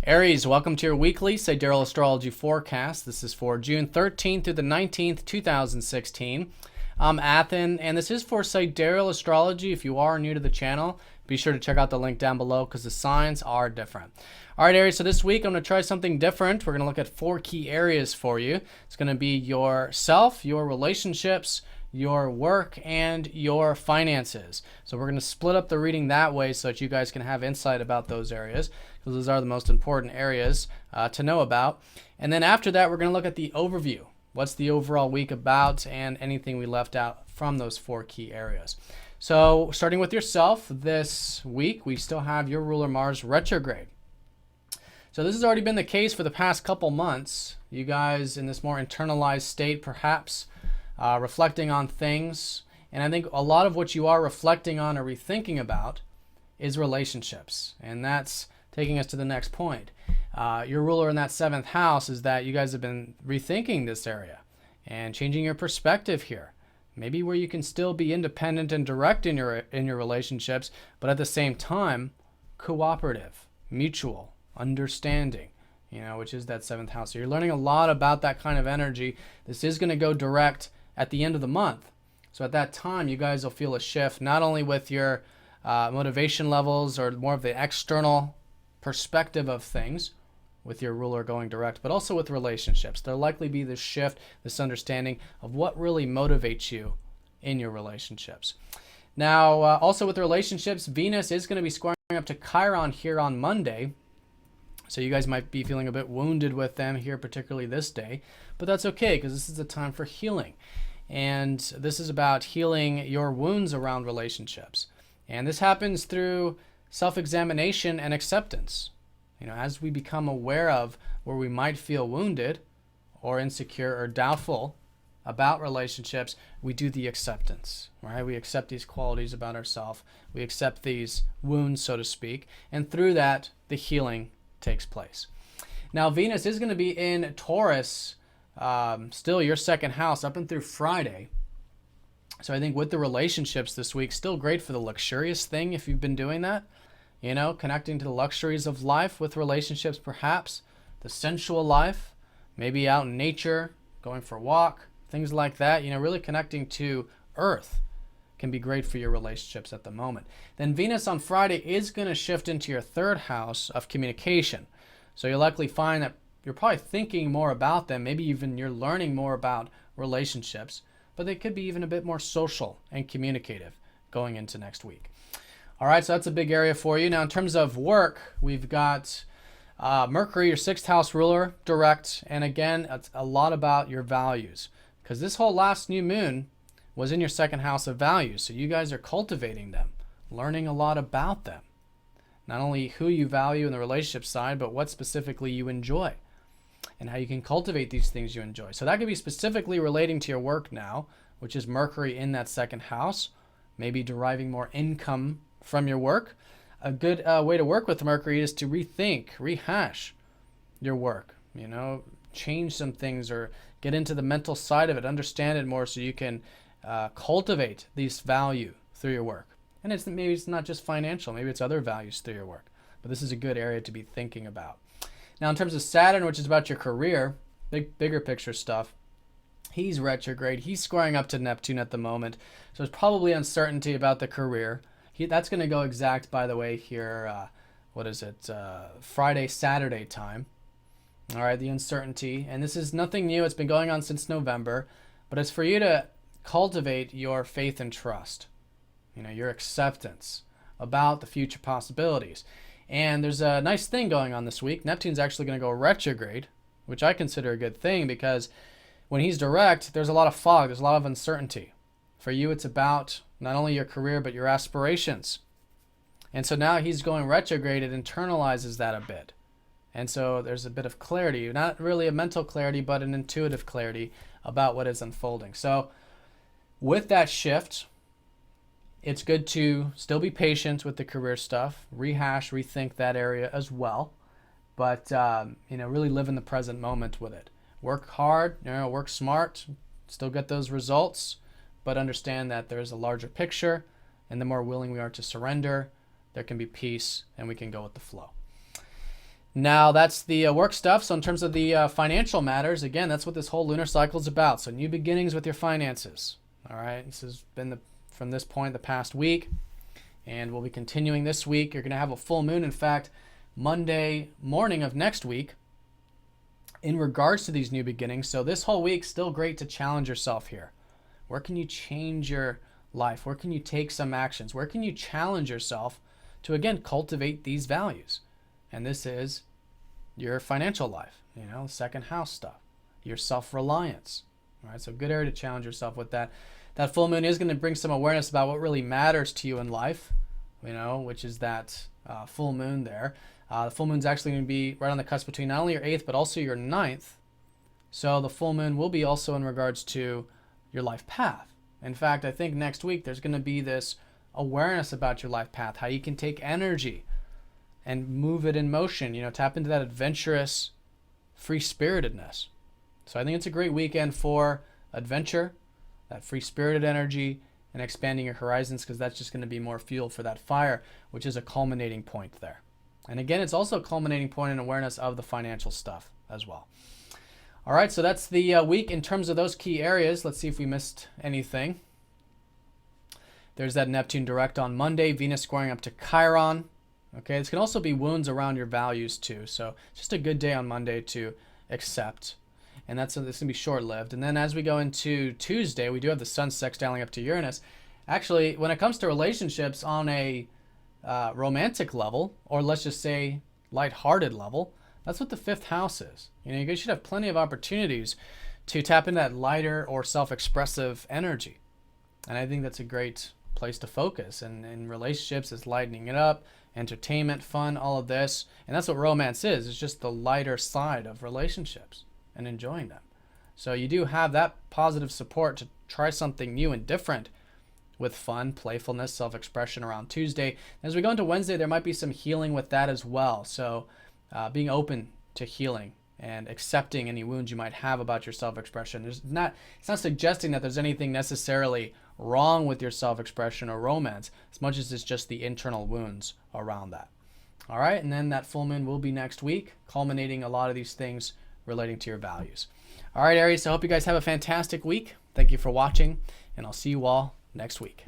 Aries, welcome to your weekly Sidereal Astrology forecast. This is for June 13th through the 19th, 2016. I'm Athen, and this is for Sidereal Astrology. If you are new to the channel, be sure to check out the link down below because the signs are different. All right, Aries, so this week I'm going to try something different. We're going to look at 4 key areas for you. It's going to be yourself, your relationships, your work, and your finances. So we're going to split up the reading that way so that you guys can have insight about those areas, because those are the most important areas to know about. And then after that, we're going to look at the overview. What's the overall week about, and anything we left out from those 4 key areas. So starting with yourself, this week we still have your ruler Mars retrograde. So this has already been the case for the past couple months. You guys in this more internalized state, perhaps reflecting on things. And I think a lot of what you are reflecting on or rethinking about is relationships. And that's taking us to the next point. Your ruler in that 7th house is that you guys have been rethinking this area and changing your perspective here. Maybe where you can still be independent and direct in your relationships, but at the same time, cooperative, mutual, understanding, which is that 7th house. So you're learning a lot about that kind of energy. This is going to go direct at the end of the month. So at that time, you guys will feel a shift, not only with your motivation levels or more of the external perspective of things with your ruler going direct, but also with relationships. There'll likely be this shift, this understanding of what really motivates you in your relationships. Now, also with relationships, Venus is going to be squaring up to Chiron here on Monday. So you guys might be feeling a bit wounded with them here, particularly this day, but that's okay because this is a time for healing. And this is about healing your wounds around relationships. And this happens through self-examination and acceptance. As we become aware of where we might feel wounded or insecure or doubtful about relationships, we do the acceptance, right? We accept these qualities about ourselves. We accept these wounds, so to speak. And through that, the healing takes place. Now, Venus is going to be in Taurus, still your 2nd house up and through Friday. So I think with the relationships this week, still great for the luxurious thing if you've been doing that. Connecting to the luxuries of life with relationships, perhaps the sensual life, maybe out in nature, going for a walk, things like that. Really connecting to earth can be great for your relationships at the moment. Then Venus on Friday is going to shift into your 3rd house of communication. So you'll likely find that you're probably thinking more about them. Maybe even you're learning more about relationships, but they could be even a bit more social and communicative going into next week. All right, so that's a big area for you. Now, in terms of work, we've got Mercury, your 6th house ruler, direct. And again, it's a lot about your values, because this whole last new moon was in your 2nd house of values. So you guys are cultivating them, learning a lot about them. Not only who you value in the relationship side, but what specifically you enjoy and how you can cultivate these things you enjoy. So that could be specifically relating to your work now, which is Mercury in that 2nd house, maybe deriving more income from your work. A good way to work with Mercury is to rethink, rehash your work, change some things or get into the mental side of it, understand it more so you can cultivate these value through your work. And maybe it's not just financial, maybe it's other values through your work. But this is a good area to be thinking about. Now, in terms of Saturn, which is about your career, bigger picture stuff, he's retrograde. He's squaring up to Neptune at the moment. So there's probably uncertainty about the career. That's going to go exact, by the way, here, Friday, Saturday time. All right, the uncertainty. And this is nothing new. It's been going on since November. But it's for you to cultivate your faith and trust, your acceptance about the future possibilities. And there's a nice thing going on this week. Neptune's actually going to go retrograde, which I consider a good thing because when he's direct, there's a lot of fog. There's a lot of uncertainty. For you, it's about not only your career, but your aspirations. And so now he's going retrograde. It internalizes that a bit. And so there's a bit of clarity, not really a mental clarity, but an intuitive clarity about what is unfolding. So with that shift, it's good to still be patient with the career stuff, rehash, rethink that area as well. But, really live in the present moment with it. Work hard, work smart, still get those results, but understand that there's a larger picture, and the more willing we are to surrender, there can be peace, and we can go with the flow. Now, that's the work stuff. So in terms of the financial matters, again, that's what this whole lunar cycle is about. So new beginnings with your finances. All right, this has been from this point the past week, and we'll be continuing this week. You're going to have a full moon, in fact, Monday morning of next week in regards to these new beginnings. So this whole week, still great to challenge yourself here. Where can you change your life? Where can you take some actions? Where can you challenge yourself to, again, cultivate these values? And this is your financial life, second house stuff, your self-reliance. All right, so good area to challenge yourself with that. That full moon is going to bring some awareness about what really matters to you in life, which is that full moon there. The full moon is actually going to be right on the cusp between not only your 8th, but also your 9th. So the full moon will be also in regards to your life path. In fact, I think next week there's going to be this awareness about your life path, how you can take energy and move it in motion, tap into that adventurous free-spiritedness. So I think it's a great weekend for adventure, that free-spirited energy, and expanding your horizons, because that's just going to be more fuel for that fire, which is a culminating point there. And again, it's also a culminating point in awareness of the financial stuff as well. All right, so that's the week in terms of those key areas. Let's see if we missed anything. There's that Neptune direct on Monday, Venus squaring up to Chiron. Okay, this can also be wounds around your values too. So just a good day on Monday to accept. And this is going to be short-lived. And then as we go into Tuesday, we do have the Sun sextiling up to Uranus. Actually, when it comes to relationships on a romantic level, or let's just say lighthearted level, that's what the 5th house is. You guys should have plenty of opportunities to tap into that lighter or self-expressive energy. And I think that's a great place to focus. And in relationships, it's lightening it up, entertainment, fun, all of this. And that's what romance is. It's just the lighter side of relationships and enjoying them. So you do have that positive support to try something new and different with fun, playfulness, self-expression around Tuesday. As we go into Wednesday, there might be some healing with that as well. So being open to healing and accepting any wounds you might have about your self-expression. It's not suggesting that there's anything necessarily wrong with your self-expression or romance, as much as it's just the internal wounds around that. All right, and then that full moon will be next week, culminating a lot of these things relating to your values. All right, Aries, I hope you guys have a fantastic week. Thank you for watching, and I'll see you all next week.